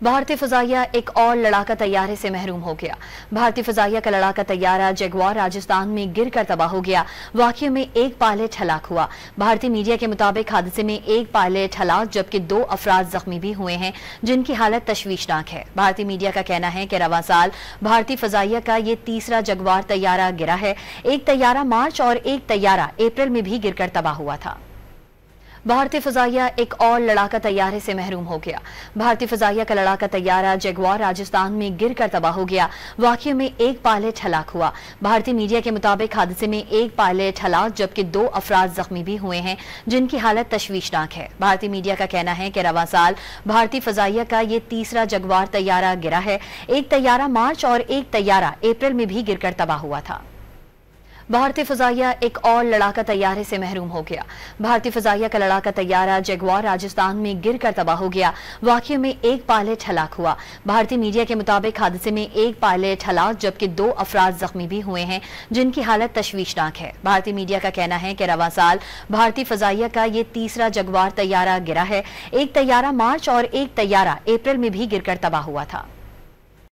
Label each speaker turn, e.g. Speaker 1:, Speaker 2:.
Speaker 1: भारतीय फजाइया एक और लड़ाका तैयारे से महरूम हो गया। भारतीय फजाइया का लड़ाका तैयारा जगुआर राजस्थान में गिरकर तबाह हो गया। वाकये में एक पायलट हलाक हुआ। भारतीय मीडिया के मुताबिक हादसे में एक पायलट हलाक जबकि 2 अफराद जख्मी भी हुए हैं, जिनकी हालत तशवीशनाक है। भारतीय मीडिया का कहना है कि रवा साल भारतीय फजाइया का ये तीसरा जगुआर तैयारा गिरा है। एक तैयारा मार्च और एक तैयारा अप्रैल में भी गिरकर तबाह हुआ था। भारतीय फजाइया एक और लड़ाका तैयारे से महरूम हो गया। भारतीय फजाइया का लड़ाका तैयारा जगुआर राजस्थान में गिरकर तबाह हो गया। वाकये में एक पायलट हलाक हुआ। भारतीय मीडिया के मुताबिक हादसे में एक पायलट हलाक जबकि 2 अफराद जख्मी भी हुए हैं, जिनकी हालत तशवीशनाक है। भारतीय मीडिया का कहना है कि रवा साल भारतीय फजाइया का ये तीसरा जगुआर तैयारा गिरा है। एक तैयारा मार्च और एक तैयारा अप्रैल में भी गिरकर तबाह हुआ था। भारतीय फजाइया एक और लड़ाका तैयारे से महरूम हो गया। भारतीय फजाइया का लड़ाका तैयारा जगुआर राजस्थान में गिरकर तबाह हो गया। वाकये में एक पायलट हलाक हुआ। भारतीय मीडिया के मुताबिक हादसे में एक पायलट हलाक जबकि 2 अफराद जख्मी भी हुए हैं, जिनकी हालत तशवीशनाक है। भारतीय मीडिया का कहना है कि रवा साल भारतीय फजाइया का ये तीसरा जगुआर तैयारा गिरा है। एक तैयारा मार्च और एक तैयारा अप्रैल में भी गिरकर तबाह हुआ था।